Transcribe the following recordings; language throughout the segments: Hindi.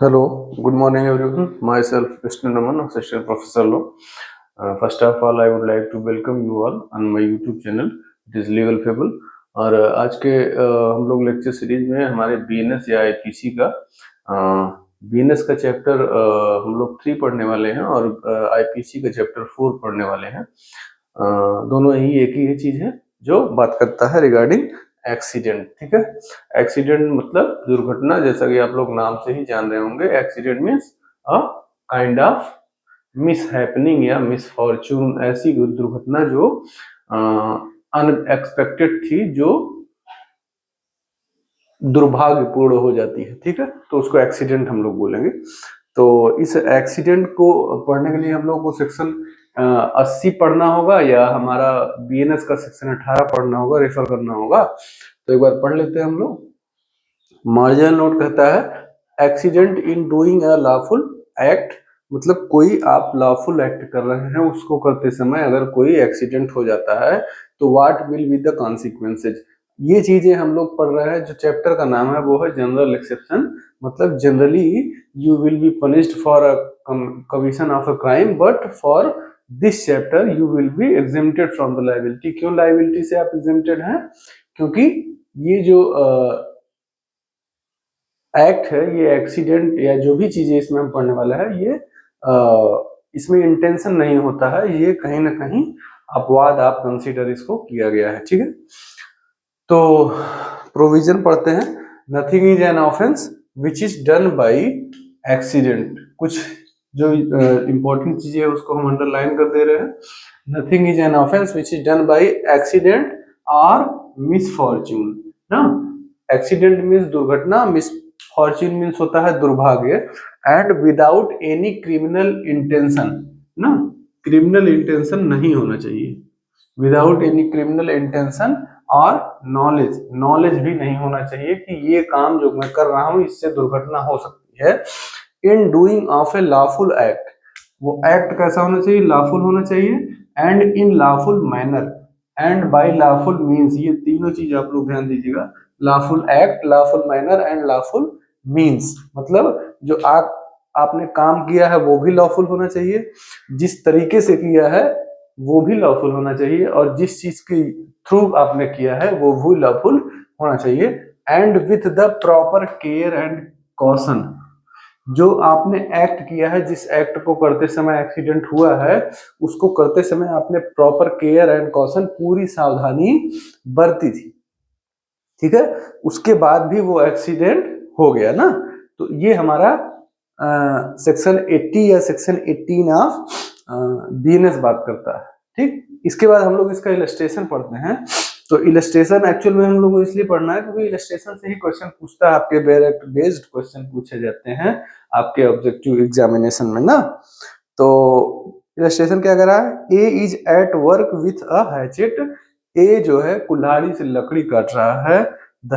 Hello, good morning everyone. Myself Vishnu Naman, Assistant Professor Law. First of all, I would like to welcome you all on my YouTube channel. It is Legal Fable. और आज के हम लोग लेक्चर सीरीज में हमारे बीएनएस या आईपीसी का बीएनएस का चैप्टर हम लोग 3 पढ़ने वाले हैं और आईपीसी का चैप्टर 4 पढ़ने वाले हैं। दोनों ही एक ही चीज है जो बात करता है रिगार्डिंग एक्सीडेंट। ठीक है, एक्सीडेंट मतलब दुर्घटना, जैसा कि आप लोग नाम से ही जान रहे होंगे। Accident means a kind of miss happening या मिस फॉर्चून, ऐसी दुर्घटना जो अनएक्सपेक्टेड थी, जो दुर्भाग्यपूर्ण हो जाती है। ठीक है, तो उसको एक्सीडेंट हम लोग बोलेंगे। तो इस एक्सीडेंट को पढ़ने के लिए हम लोग को सेक्शन 80 पढ़ना होगा या हमारा बीएनएस का सेक्शन 18 पढ़ना होगा, रेफर करना होगा। तो एक बार पढ़ लेते हैं हम लोग। मार्जिनल नोट कहता है accident in doing a lawful act, मतलब कोई आप लॉफुल एक्ट कर रहे हैं, उसको करते समय अगर कोई एक्सीडेंट हो जाता है तो what will be the consequences. ये चीजें हम लोग पढ़ रहे हैं। जो चैप्टर का नाम है वो है जनरल एक्सेप्शन, मतलब generally you will be punished for a commission of a crime, but for this chapter you will be exempted from the liability. क्यों लायबिलिटी से आप एग्जेम्प्टेड हैं? क्योंकि ये जो एक्ट है, ये एक्सीडेंट या जो भी चीजें इसमें हम पढ़ने वाला है, ये इसमें इंटेंशन नहीं होता है, ये कहीं ना कहीं अपवाद आप कंसीडर इसको किया गया है। ठीक है, तो प्रोविजन पढ़ते हैं। Nothing is an offence which is done by accident. कुछ जो इंपॉर्टेंट चीजें है उसको हम अंडरलाइन कर दे रहे हैं। Nothing is an offence which is done by accident और मिसफॉर्च्यून ना। एक्सीडेंट मीन्स दुर्घटना, मिसफॉर्च्यून मीन्स होता है दुर्भाग्य, and without any criminal intention ना। क्रिमिनल इंटेंशन नहीं होना चाहिए, विदाउट एनी क्रिमिनल इंटेंशन, और नॉलेज भी नहीं होना चाहिए कि ये काम जो मैं कर रहा हूं इससे दुर्घटना हो सकती है। In doing of a lawful act, वो एक्ट कैसा होना चाहिए? लॉफुल होना चाहिए। And in lawful manner, and by lawful means, ये तीनों चीज आप लोग ध्यान दीजिएगा। Lawful act, lawful manner and lawful means, मतलब जो आपने काम किया है वो भी लॉफुल होना चाहिए, जिस तरीके से किया है वो भी लॉफुल होना चाहिए, और जिस चीज के थ्रू आपने किया है वो भी लॉफुल होना चाहिए। And with the proper care and caution, जो आपने एक्ट किया है, जिस एक्ट को करते समय एक्सीडेंट हुआ है, उसको करते समय आपने प्रॉपर केयर एंड कॉशन, पूरी सावधानी बरती थी। ठीक है, उसके बाद भी वो एक्सीडेंट हो गया ना। तो ये हमारा सेक्शन 80 या सेक्शन 18 ऑफ बीएनएस बात करता है। ठीक, इसके बाद हम लोग इसका इलस्ट्रेशन पढ़ते हैं। तो इलस्ट्रेशन एक्चुअल में हम लोग को इसलिए पढ़ना है क्योंकि इलस्ट्रेशन से ही क्वेश्चन पूछता है, आपके डायरेक्ट बेस्ड क्वेश्चन पूछे जाते हैं आपके ऑब्जेक्टिव एग्जामिनेशन में ना। तो इलस्ट्रेशन क्या कर रहा है? A is at work with a hatchet. A जो है कुल्हाड़ी से लकड़ी काट रहा है। द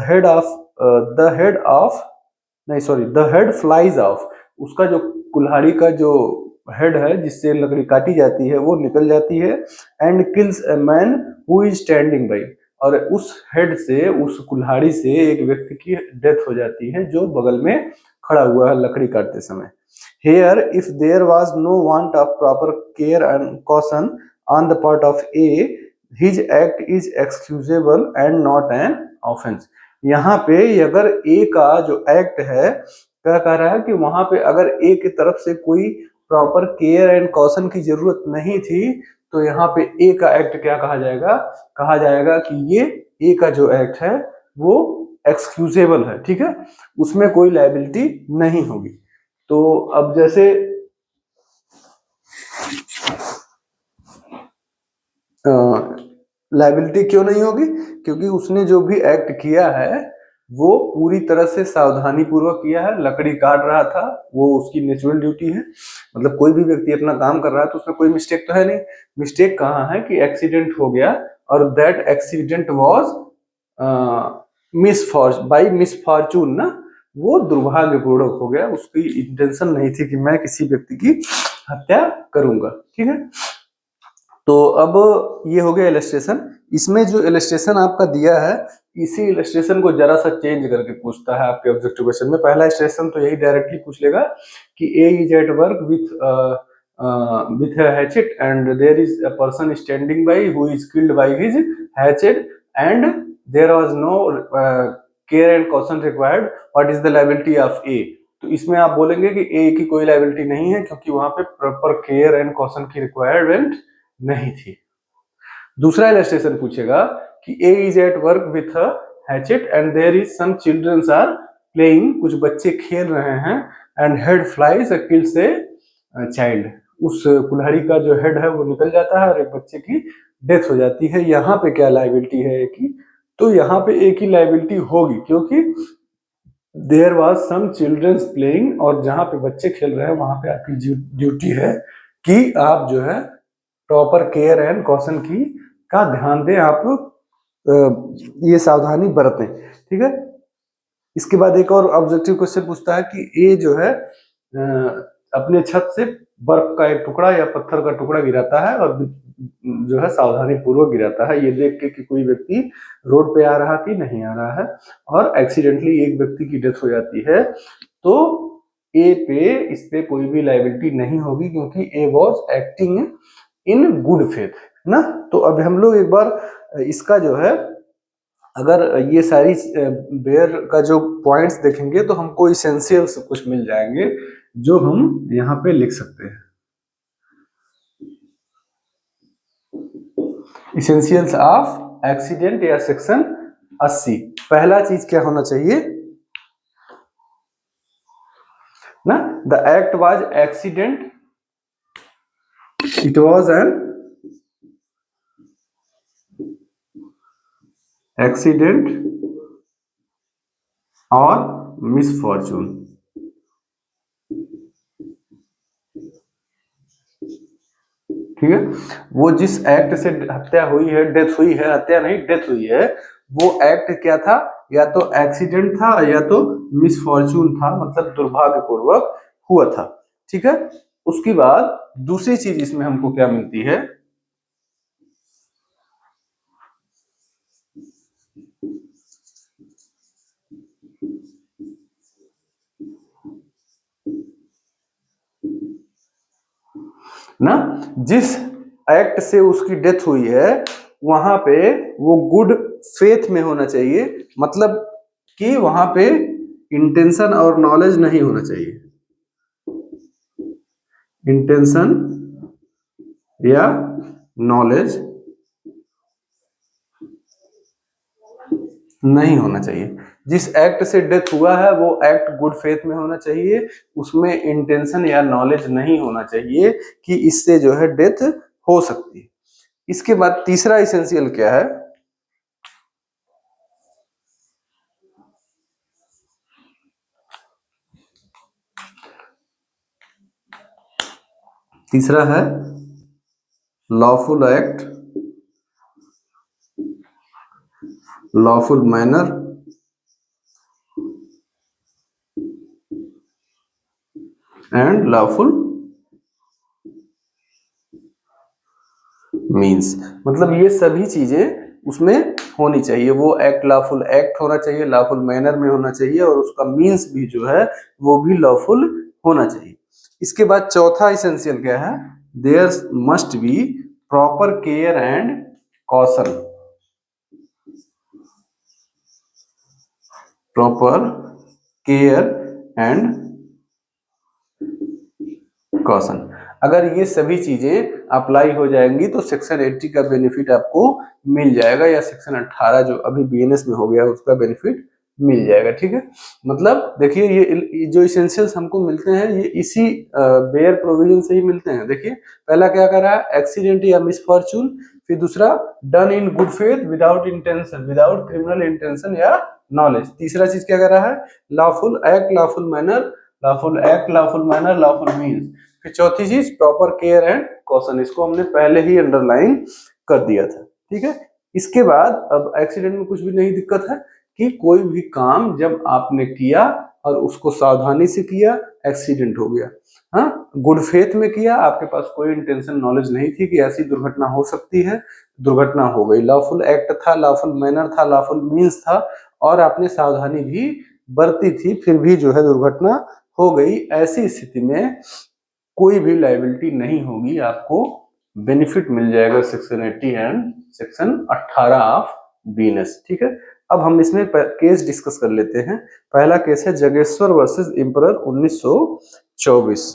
हेड फ्लाइज ऑफ, उसका जो कुल्हाड़ी का जो हेड है जिससे लकड़ी काटी जाती है वो निकल जाती है। And kills a man who is standing by, और उस हेड से, उस कुल्हाड़ी से एक व्यक्ति की डेथ हो जाती है जो बगल में खड़ा हुआ है लकड़ी काटते समय। Here, if there was no want of proper care and caution on the part of A, his act is excusable and not an offense. यहाँ पे अगर ए का जो एक्ट है, क्या कह रहा है कि वहां पे अगर ए की तरफ से कोई प्रॉपर केयर एंड कॉशन की जरूरत नहीं थी, तो यहाँ पे ए का एक्ट क्या कहा जाएगा? कहा जाएगा कि ये ए का जो एक्ट है वो एक्सक्यूजेबल है। ठीक है, उसमें कोई लायबिलिटी नहीं होगी। तो अब जैसे लायबिलिटी क्यों नहीं होगी? क्योंकि उसने जो भी एक्ट किया है वो पूरी तरह से सावधानी पूर्वक किया है। लकड़ी काट रहा था, वो उसकी नेचुरल ड्यूटी है। मतलब कोई भी व्यक्ति अपना काम कर रहा है तो उसमें कोई मिस्टेक तो है नहीं। मिस्टेक कहाँ है कि एक्सीडेंट हो गया, और दैट एक्सीडेंट वाज मिसफॉर्चून ना, वो दुर्भाग्यपूर्ण हो गया। उसकी इंटेंशन नहीं थी कि मैं किसी व्यक्ति की हत्या करूंगा। ठीक है, तो अब ये हो गया इलस्ट्रेशन। इसमें जो इलस्ट्रेशन आपका दिया है, इसी इलस्ट्रेशन को जरा सा चेंज करके पूछता है आपके ऑब्जेक्टिव क्वेश्चन में। पहला इलस्ट्रेशन तो यही डायरेक्टली पूछ लेगा कि A is at work with a hatchet and there is a person standing by who is killed by his hatchet and there was no care and caution required, what is the liability of A? तो इसमें आप बोलेंगे कि ए की कोई लाइबिलिटी नहीं है क्योंकि वहां पे प्रॉपर केयर एंड कॉशन की रिक्वायरमेंट नहीं थी। दूसरा इलस्ट्रेशन पूछेगा कि A is at work with a hatchet and there is some childrens are playing, कुछ बच्चे खेल रहे हैं, and head flies kills a child, उस कुल्हाड़ी का जो हेड है वो निकल जाता है और एक बच्चे की डेथ हो जाती है। यहाँ पे क्या लाइबिलिटी है ए की? तो यहाँ पे ए की लाइबिलिटी होगी क्योंकि there was some childrens playing, और जहाँ पे बच्चे खेल रहे हैं वहां पे आपकी ड्यूटी है कि आप जो है प्रॉपर केयर एंड कॉशन की का ध्यान दें, आप ये सावधानी बरतें। ठीक है। इसके बाद एक और ऑब्जेक्टिव क्वेश्चन पूछता है कि ए जो है अपने छत से बर्फ का एक टुकड़ा या पत्थर का टुकड़ा गिराता है और जो है सावधानी पूर्वक गिराता है, ये देख के कि कोई व्यक्ति रोड पे आ रहा कि नहीं आ रहा है, और एक्सीडेंटली एक व्यक्ति की डेथ हो जाती है, तो ए पे इस पे कोई भी लाइबिलिटी नहीं होगी क्योंकि ए was acting in good faith ना। तो अब हम लोग एक बार इसका जो है अगर ये सारी बेयर का जो पॉइंट्स देखेंगे तो हमको इसेंशियल्स कुछ मिल जाएंगे जो हम यहाँ पे लिख सकते हैं। इसेंशियल्स ऑफ एक्सीडेंट या सेक्शन 80। पहला चीज क्या होना चाहिए ना, the act was accident, it was an accident और मिसफॉर्चून। ठीक है। वो जिस एक्ट से हत्या हुई है, डेथ हुई है, हत्या नहीं डेथ हुई है, वो एक्ट क्या था? या तो एक्सीडेंट था या तो मिसफॉर्चून था, मतलब दुर्भाग्यपूर्वक हुआ था। ठीक है। उसके बाद दूसरी चीज इसमें हमको क्या मिलती है? ना, जिस एक्ट से उसकी डेथ हुई है वहां पे वो गुड फेथ में होना चाहिए, मतलब कि वहां पे इंटेंशन और नॉलेज नहीं होना चाहिए, इंटेंशन या नॉलेज नहीं होना चाहिए। जिस एक्ट से डेथ हुआ है वो एक्ट गुड फेथ में होना चाहिए, उसमें इंटेंशन या नॉलेज नहीं होना चाहिए कि इससे जो है डेथ हो सकती है। इसके बाद तीसरा इसेंशियल क्या है? तीसरा है lawful act, lawful manner and lawful means, मतलब ये सभी चीजें उसमें होनी चाहिए। वो एक्ट लॉफुल एक्ट होना चाहिए, लॉफुल मैनर में होना चाहिए, और उसका मीन्स भी जो है वो भी लॉफुल होना चाहिए। इसके बाद चौथा इसेंशियल क्या है? There must be proper care and caution, proper care and caution. अगर ये सभी चीजें अप्लाई हो जाएंगी तो सेक्शन 80 का बेनिफिट आपको मिल जाएगा, या सेक्शन 18 जो अभी बीएनएस में हो गया उसका बेनिफिट मिल जाएगा। ठीक है। मतलब देखिए ये जो इसेंशियल्स हमको मिलते हैं ये इसी बेयर प्रोविजन से ही मिलते हैं। देखिए पहला क्या कर रहा है? एक्सीडेंट या मिसफॉर्चून, फिर दूसरा done in good faith without intention, without criminal intention या नॉलेज। तीसरा चीज क्या कर रहा है? Lawful act, lawful manner, lawful act, lawful manner, lawful means. फिर चौथी चीज प्रॉपर केयर एंड कॉशन, इसको हमने पहले ही अंडरलाइन कर दिया था। ठीक है। इसके बाद अब एक्सीडेंट में कुछ भी नहीं दिक्कत है कि कोई भी काम जब आपने किया और उसको सावधानी से किया, एक्सीडेंट हो गया। हाँ, गुड फेथ में किया, आपके पास कोई इंटेंशन नॉलेज नहीं थी कि ऐसी दुर्घटना हो सकती है, दुर्घटना हो गई। लॉफुल एक्ट था, लॉफुल मैनर था, लॉफुल मीन्स था, और आपने सावधानी भी बरती थी, फिर भी जो है दुर्घटना हो गई। ऐसी स्थिति में कोई भी लायबिलिटी नहीं होगी, आपको बेनिफिट मिल जाएगा section 80 and section 18 of BNS. ठीक है, अब हम इसमें केस डिस्कस कर लेते हैं। पहला केस है जगेश्वर वर्सेस एम्परर 1924।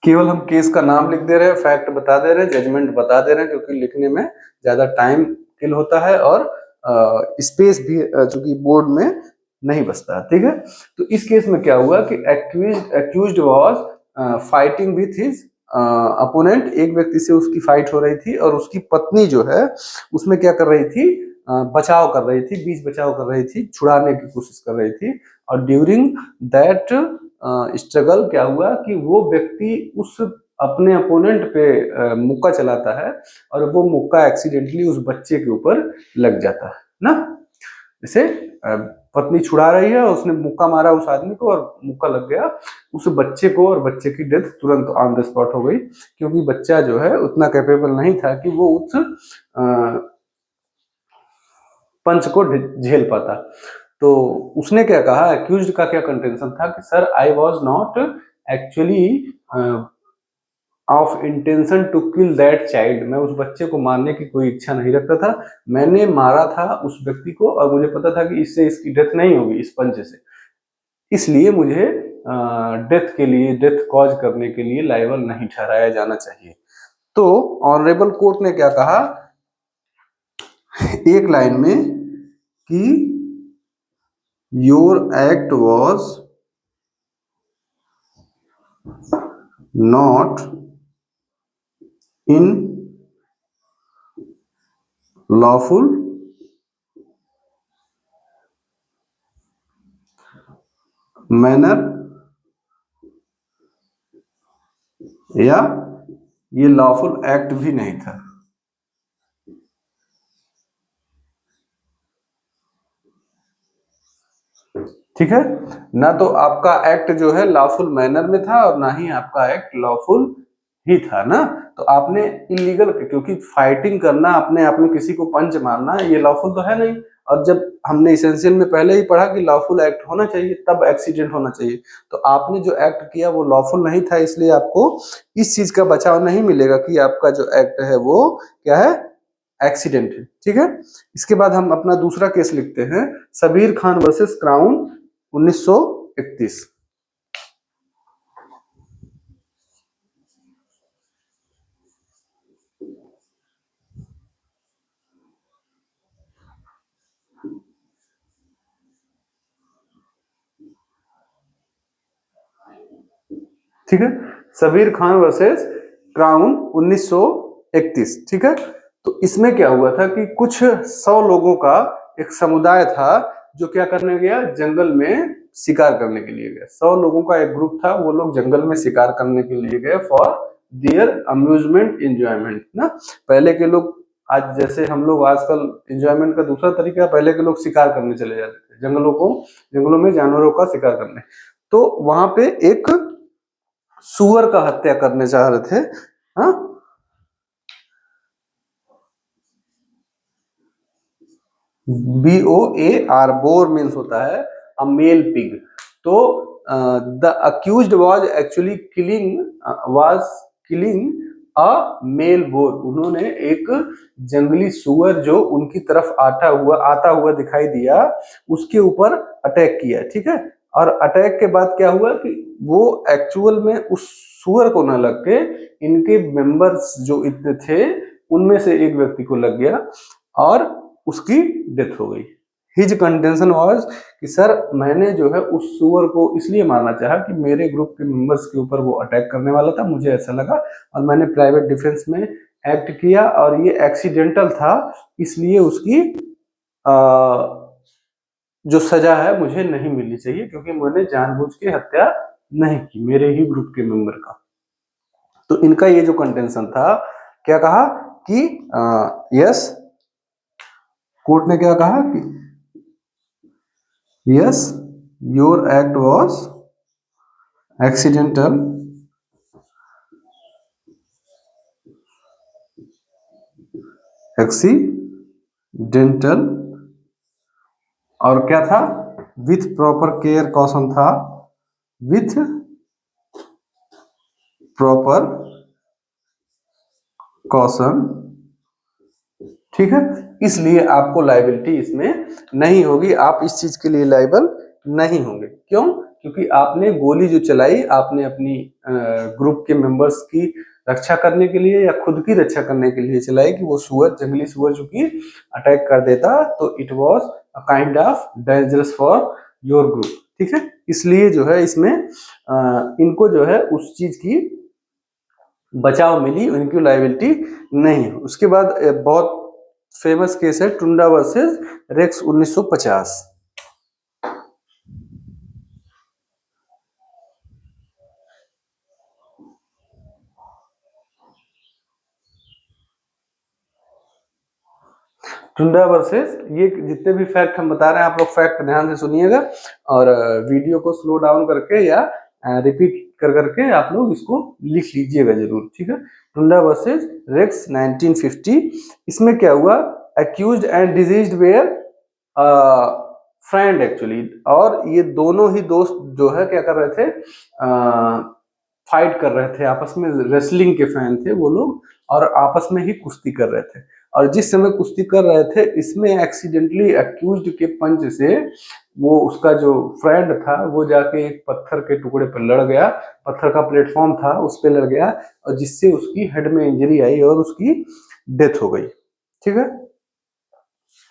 केवल हम केस का नाम लिख दे रहे हैं, फैक्ट बता दे रहे हैं, जजमेंट बता दे रहे हैं, क्योंकि लिखने में ज्यादा टाइम किल होता है और स्पेस भी चूंकि बोर्ड में नहीं बचता है। ठीक है, तो इस केस में क्या हुआ कि accused was fighting with his opponent. एक व्यक्ति से उसकी फाइट हो रही थी और उसकी पत्नी जो है उसमें क्या कर रही थी, बचाव कर रही थी, बीच बचाव कर रही थी, छुड़ाने की कोशिश कर रही थी। और ड्यूरिंग दैट स्ट्रगल क्या हुआ कि वो व्यक्ति उस अपने अपोनेंट पे मुक्का चलाता है और वो मुक्का एक्सीडेंटली उस बच्चे के ऊपर लग जाता है ना। जैसे पत्नी छुड़ा रही है, उसने मुक्का मारा उस आदमी को और मुक्का लग गया उस बच्चे को, और बच्चे की डेथ तुरंत ऑन द स्पॉट हो गई, क्योंकि बच्चा जो है उतना कैपेबल नहीं था कि वो उस पंच को झेल पाता। तो उसने क्या कहा, एक्यूज्ड का क्या कंटेंशन था कि sir I was not actually of intention to kill that child. मैं उस बच्चे को मारने की कोई इच्छा नहीं रखता था, मैंने मारा था उस व्यक्ति को और मुझे पता था कि इससे इसकी डेथ नहीं होगी इस पंच से, इसलिए मुझे डेथ के लिए, डेथ कॉज करने के लिए लायबल नहीं ठहराया जाना चाहिए। तो ऑनरेबल कोर्ट ने क्या कहा एक लाइन में कि your act was not in lawful manner, या ये लॉफुल एक्ट भी नहीं था। ठीक है, ना तो आपका एक्ट जो है लॉफुल मैनर में था और ना ही आपका एक्ट लॉफुल ही था ना। तो आपने इलीगल, क्योंकि फाइटिंग करना, अपने आप में किसी को पंच मारना, ये लॉफुल तो है नहीं। और जब हमने इसेंशियल में पहले ही पढ़ा कि लॉफुल एक्ट होना चाहिए तब एक्सीडेंट होना चाहिए, तो आपने जो एक्ट किया वो लॉफुल नहीं था, इसलिए आपको इस चीज का बचाव नहीं मिलेगा कि आपका जो एक्ट है वो क्या है, एक्सीडेंट है। ठीक है, इसके बाद हम अपना दूसरा केस लिखते हैं, सबीर खान वर्सेस क्राउन 1931। ठीक है, सबीर खान वर्सेस क्राउन 1931। ठीक है, तो इसमें क्या हुआ था कि कुछ 100 लोगों का एक समुदाय था जो क्या करने गया, जंगल में शिकार करने के लिए गया। 100 लोगों का एक ग्रुप था, वो लोग जंगल में शिकार करने के लिए गए फॉर देयर अम्यूजमेंट एंजॉयमेंट ना। पहले के लोग, आज जैसे हम लोग आजकल एंजॉयमेंट का दूसरा तरीका, पहले के लोग शिकार करने चले जाते थे जंगलों में जानवरों का शिकार करने। तो वहां पे एक सुअर का हत्या करने चाह रहे थे। हाँ, BOAR, बोर मीन्स होता है अ मेल पिग। तो the accused was actually killing a male boar. उन्होंने एक जंगली सुअर जो उनकी तरफ आता हुआ दिखाई दिया, उसके ऊपर अटैक किया। ठीक है, और अटैक के बाद क्या हुआ कि वो एक्चुअल में उस सुअर को न लग के इनके मेंबर्स जो इतने थे उनमें से एक व्यक्ति को लग गया और उसकी डेथ हो गई। हिज कंटेंशन वाज कि सर मैंने जो है उस सुअर को इसलिए मारना चाहा कि मेरे ग्रुप के मेंबर्स के ऊपर वो अटैक करने वाला था, मुझे ऐसा लगा और मैंने प्राइवेट डिफेंस में एक्ट किया और ये एक्सीडेंटल था, इसलिए उसकी जो सजा है मुझे नहीं मिलनी चाहिए, क्योंकि मैंने जानबूझ के हत्या नहीं की मेरे ही ग्रुप के मेंबर का। तो इनका ये जो कंटेंशन था, क्या कहा कि यस, कोर्ट ने क्या कहा कि yes your act was accidental accidental, और क्या था, विथ प्रॉपर केयर कॉशन था, विथ प्रॉपर कॉशन, ठीक है। इसलिए आपको लाइबिलिटी इसमें नहीं होगी, आप इस चीज के लिए लाइबल नहीं होंगे। क्यों? क्योंकि आपने गोली जो चलाई, आपने अपनी ग्रुप के मेंबर्स की रक्षा करने के लिए या खुद की रक्षा करने के लिए चलाई कि वो सुअर, जंगली सुअर चूंकि अटैक कर देता, तो it was a kind of dangerous for your group, ठीक है। इसलिए जो है इसमें इनको जो है उस चीज की बचाव मिली, उनकी लाइबिलिटी नहीं। उसके बाद बहुत फेमस केस है टुंडा वर्सेस रेक्स 1950। टुंडा वर्सेस, ये जितने भी फैक्ट हम बता रहे हैं आप लोग फैक्ट ध्यान से सुनिएगा, और वीडियो को स्लो डाउन करके या रिपीट कर करके आप लोग इसको लिख लीजिएगा जरूर, ठीक है। टुंडा वर्सेस रेक्स 1950, इसमें क्या हुआ, accused and deceased were friend actually, और ये दोनों ही दोस्त जो है क्या कर रहे थे, फाइट कर रहे थे आपस में, रेसलिंग के फैन थे वो लोग, और आपस में ही कुश्ती कर रहे थे। और जिस समय कुश्ती कर रहे थे, इसमें एक्सीडेंटली एक्यूज्ड के पंच से वो उसका जो फ्रेंड था वो जाके एक पत्थर के टुकड़े पर लड़ गया, पत्थर का प्लेटफॉर्म था उस पर लड़ गया, और जिससे उसकी हेड में इंजरी आई और उसकी डेथ हो गई, ठीक है।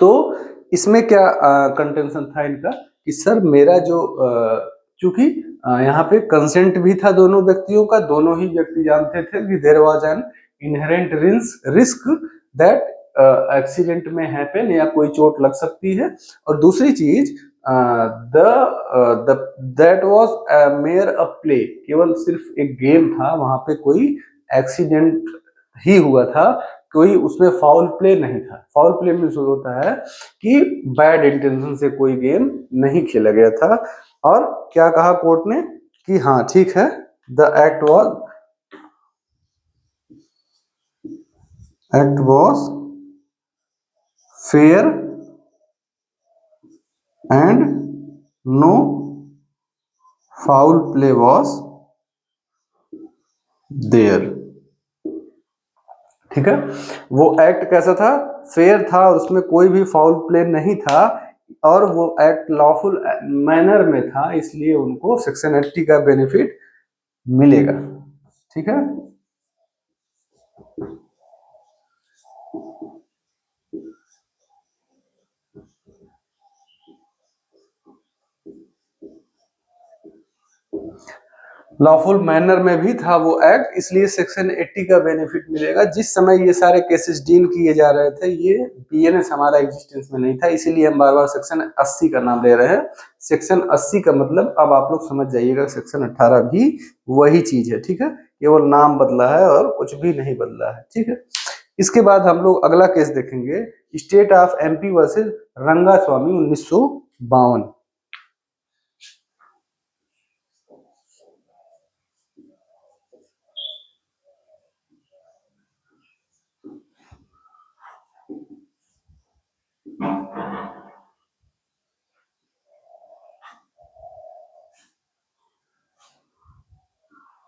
तो इसमें क्या कंटेंशन था इनका कि सर मेरा जो चूंकि यहाँ पे कंसेंट भी था दोनों व्यक्तियों का, दोनों ही व्यक्ति जानते थे कि there was an inherent risk that accident में हैपन, या कोई चोट लग सकती है। और दूसरी चीज, the that was mere a play, केवल सिर्फ एक गेम था, वहां पे कोई एक्सीडेंट ही हुआ था, कोई उसमें फाउल प्ले नहीं था। फाउल प्ले में होता है कि बैड इंटेंशन से कोई गेम नहीं खेला गया था। और क्या कहा कोर्ट ने कि हाँ ठीक है, the act was fair and no foul play was there, ठीक है। वो एक्ट कैसा था, फेयर था, और उसमें कोई भी फाउल प्ले नहीं था, और वो एक्ट लॉफुल मैनर में था, इसलिए उनको सेक्शन 80 का बेनिफिट मिलेगा, ठीक है। लॉफुल मैनर में भी था वो एक्ट, इसलिए सेक्शन 80 का बेनिफिट मिलेगा। जिस समय ये सारे केसेस डील किए जा रहे थे, ये बीएनएस हमारा एग्जिस्टेंस में नहीं था, इसीलिए हम बार बार सेक्शन 80 का नाम ले रहे हैं। सेक्शन 80 का मतलब अब आप लोग समझ जाइएगा, सेक्शन 18 भी वही चीज है, ठीक है। केवल नाम बदला है और कुछ भी नहीं बदला है, ठीक है। इसके बाद हम लोग अगला केस देखेंगे, state of MP versus Rangaswamy 1952।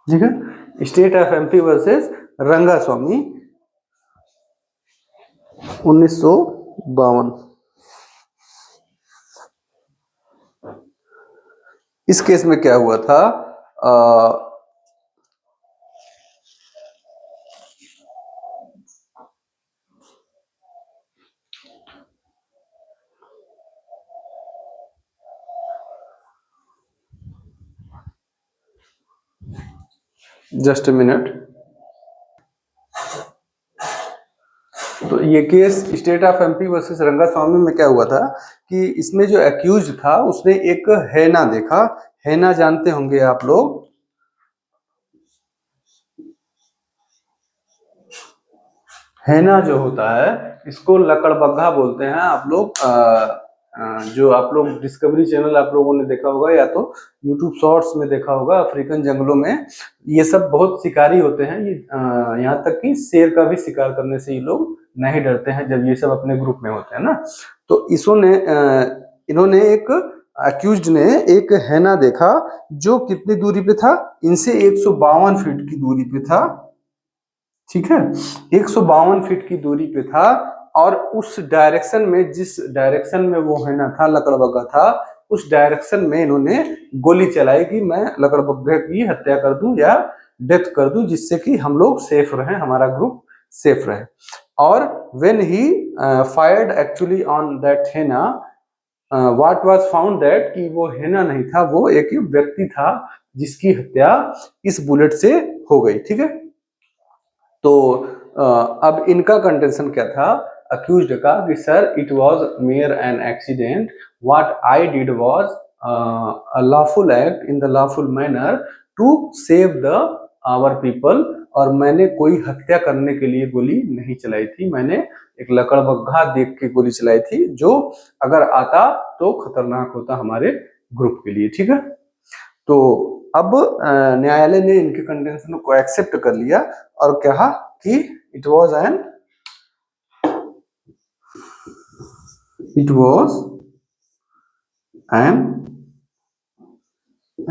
ठीक है, state of MP versus Rangaswamy 1952। इस केस में क्या हुआ था, जस्ट ए मिनट। तो ये case state of MP versus Rangaswamy में क्या हुआ था कि इसमें जो एक्यूज था उसने एक हैना देखा। हैना जानते होंगे आप लोग। हैना जो होता है इसको लकड़बग्घा बोलते हैं आप लोग। जो आप लोग डिस्कवरी चैनल आप लोगों ने देखा होगा या तो यूट्यूब शॉर्ट्स में देखा होगा, अफ्रीकन जंगलों में ये सब बहुत शिकारी होते हैं। ये यहाँ तक कि शेर का भी शिकार करने से ये लोग नहीं डरते हैं जब ये सब अपने ग्रुप में होते हैं ना। तो इन्होंने एक अक्यूज्ड ने एक हैना देखा जो कितनी दूरी पे था, इनसे 152 फीट की दूरी पे था। ठीक है, 152 फीट की दूरी पे था और उस डायरेक्शन में, जिस डायरेक्शन में वो हैना था, लकड़बग्घा था, उस डायरेक्शन में इन्होंने गोली चलाई कि मैं लकड़बग्घे की हत्या कर दूं या डेथ कर दूं, जिससे कि हम लोग सेफ रहें, हमारा ग्रुप सेफ रहे। और when he fired actually on that हैना, व्हाट वाज फाउंड दैट कि वो हैना नहीं था, वो एक व्यक्ति था जिसकी हत्या इस बुलेट से हो गई। ठीक है, तो अब इनका कंटेंशन क्या था अक्यूज्ड का कि sir it was mere an accident, what I did was a lawful act in the lawful manner to save the our people, और मैंने कोई हत्या करने के लिए गोली नहीं चलाई थी, मैंने एक लकड़बग्घा देख के गोली चलाई थी जो अगर आता तो खतरनाक होता हमारे ग्रुप के लिए। ठीक है, तो अब न्यायालय ने इनके कंटेंशन को एक्सेप्ट कर लिया और कहा कि it was an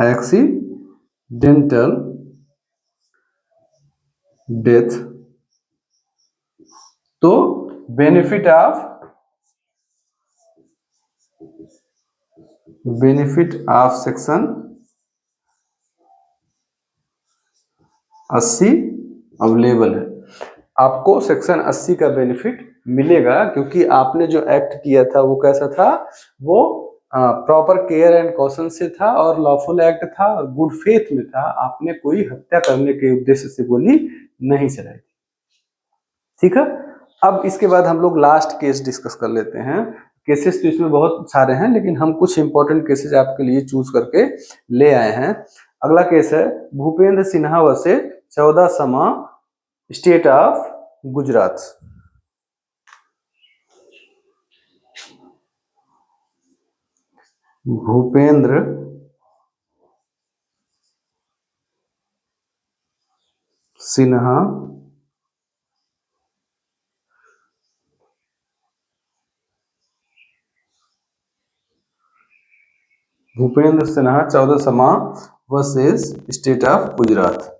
accidental death. तो बेनिफिट ऑफ सेक्शन 80 अवेलेबल है। आपको सेक्शन 80 का बेनिफिट मिलेगा क्योंकि आपने जो एक्ट किया था वो कैसा था, वो प्रॉपर केयर एंड कॉशन से था और लॉफुल एक्ट था और गुड फेथ में था, आपने कोई हत्या करने के उद्देश्य से गोली नहीं चलाई थी। ठीक है, अब इसके बाद हम लोग लास्ट केस डिस्कस कर लेते हैं। केसेस तो इसमें बहुत सारे हैं लेकिन हम कुछ इंपॉर्टेंट केसेस आपके लिए चूज करके ले आए हैं। अगला केस है भूपेंद्र सिन्हा वर्से 14 समा स्टेट ऑफ गुजरात। भूपेंद्र सिन्हा भूपेंद्र सिन्हा 14 समा वर्सेस स्टेट ऑफ गुजरात।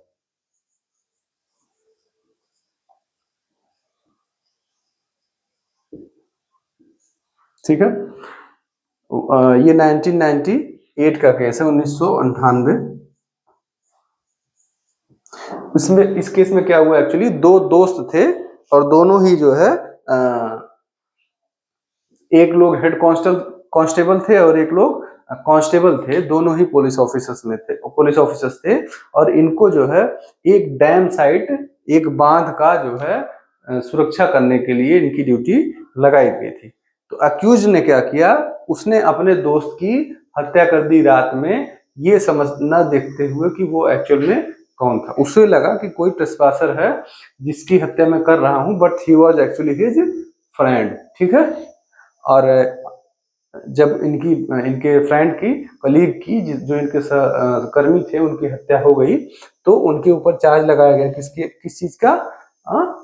ठीक है, ये 1998 का केस है, 1998। इसमें इस केस में क्या हुआ एक्चुअली, दो दोस्त थे और दोनों ही जो है एक लोग हेड कांस्टेबल थे और एक लोग कांस्टेबल थे, दोनों ही पुलिस ऑफिसर्स थे और इनको जो है एक डैम साइट, एक बांध का जो है सुरक्षा करने के लिए इनकी ड्यूटी लगाई गई थी। तो अक्यूज ने क्या किया, उसने अपने दोस्त की हत्या कर दी रात में, ये समझ न देखते हुए कि वो एक्चुअल में कौन था। उसे लगा कि कोई ट्रेसपासर है जिसकी हत्या मैं कर रहा हूं, but he was actually his friend. ठीक है, और जब इनके फ्रेंड की, कलीग की, जो इनके कर्मी थे, उनकी हत्या हो गई तो उनके ऊपर चार्ज लगाया गया किस चीज का,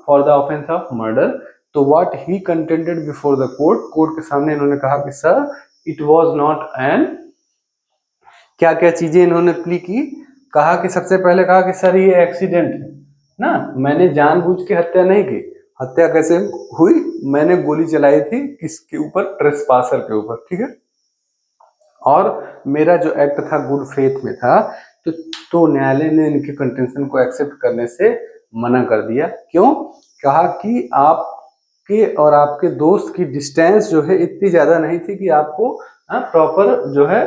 for the offence of murder. तो what he contended before the court के सामने इन्होंने कहा कि sir it was not an, क्या क्या चीजें इन्होंने प्ली की, कहा कि सबसे पहले कहा कि सर ये एक्सीडेंट है ना, मैंने जानबूझ के हत्या नहीं की। हत्या कैसे हुई, मैंने गोली चलाई थी किसके ऊपर, ट्रेसपासर के ऊपर। ठीक है, और मेरा जो एक्ट था गुड फेथ में था। तो न्यायालय ने इनके कंटेंशन को एक्सेप्ट करने से मना कर दिया। क्यों, कहा कि आपके और आपके दोस्त की डिस्टेंस जो है इतनी ज्यादा नहीं थी कि आपको प्रॉपर जो है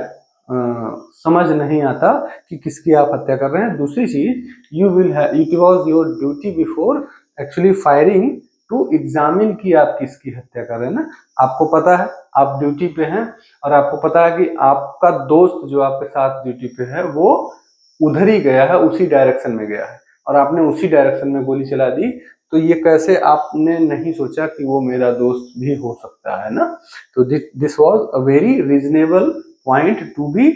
समझ नहीं आता कि किसकी आप हत्या कर रहे हैं। दूसरी चीज, it was your duty before actually firing to examine कि आप किसकी हत्या कर रहे हैं ना। आपको पता है आप ड्यूटी पे हैं और आपको पता है कि आपका दोस्त जो आपके साथ ड्यूटी पे है वो उधर ही गया है, उसी डायरेक्शन में गया है और आपने उसी डायरेक्शन में गोली चला दी, तो ये कैसे आपने नहीं सोचा कि वो मेरा दोस्त भी हो सकता है ना। तो this was a very reasonable point to be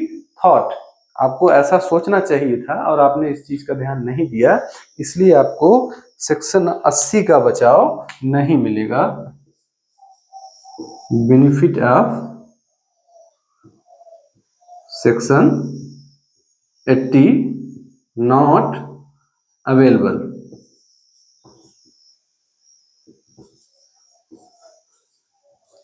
thought. आपको ऐसा सोचना चाहिए था और आपने इस चीज का ध्यान नहीं दिया, इसलिए आपको सेक्शन 80 का बचाव नहीं मिलेगा। Benefit of section 80 not available.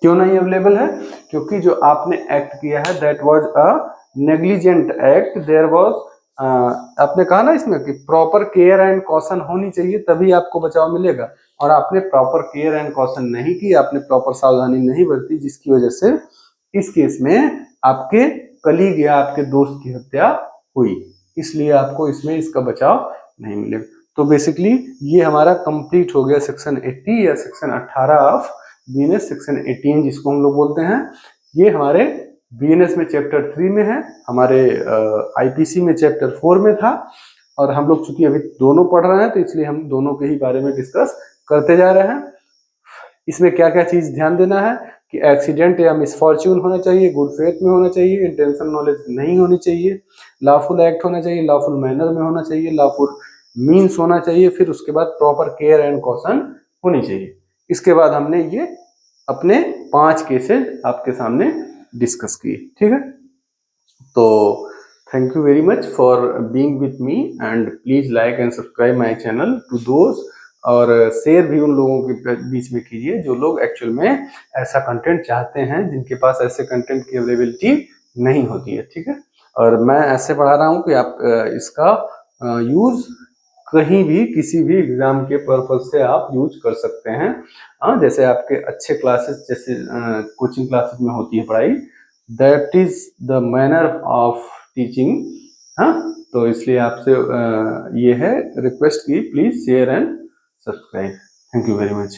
क्यों नहीं अवेलेबल है? क्योंकि जो आपने एक्ट किया है that was a negligent act. There was आपने कहा ना इसमें कि प्रॉपर केयर एंड कॉशन होनी चाहिए तभी आपको बचाव मिलेगा, और आपने प्रॉपर केयर एंड कॉशन नहीं की, आपने प्रॉपर सावधानी नहीं बरती, जिसकी वजह से इस केस में आपके कलीग या आपके दोस्त की हत्या हुई, इसलिए आपको इसमें इसका बचाव नहीं मिलेगा। तो बेसिकली ये हमारा कंप्लीट हो गया सेक्शन 80 या सेक्शन 18 ऑफ बीएनएस, सेक्शन 18 जिसको हम लोग बोलते हैं। ये हमारे बीएनएस में चैप्टर 3 में है, हमारे आईपीसी में चैप्टर 4 में था, और हम लोग चूंकि अभी दोनों पढ़ रहे हैं तो इसलिए हम दोनों के ही बारे में डिस्कस करते जा रहे हैं। इसमें क्या क्या चीज ध्यान देना है कि एक्सीडेंट या मिसफॉर्च्यून होना चाहिए, गुड फेथ में होना चाहिए, इंटेंशन नॉलेज नहीं होनी चाहिए, लॉफुल एक्ट होना चाहिए, लॉफुल मैनर में होना चाहिए, लॉफुल मीन्स होना चाहिए, फिर उसके बाद प्रॉपर केयर एंड कॉशन होनी चाहिए। इसके बाद हमने ये अपने 5 केसेस आपके सामने डिस्कस किए, ठीक है। तो thank you very much for being with me and please like and subscribe my channel to those, और शेयर भी उन लोगों के बीच में कीजिए जो लोग एक्चुअल में ऐसा कंटेंट चाहते हैं, जिनके पास ऐसे कंटेंट की अवेलेबिलिटी नहीं होती है, ठीक है। और मैं ऐसे पढ़ा रहा हूँ कि आप इसका यूज कहीं भी किसी भी एग्जाम के पर्पज से आप यूज कर सकते हैं। हाँ, जैसे आपके अच्छे क्लासेस, जैसे कोचिंग क्लासेस में होती है पढ़ाई, that is the manner of teaching. हाँ, तो इसलिए आपसे ये है रिक्वेस्ट की please share and subscribe. Thank you very much.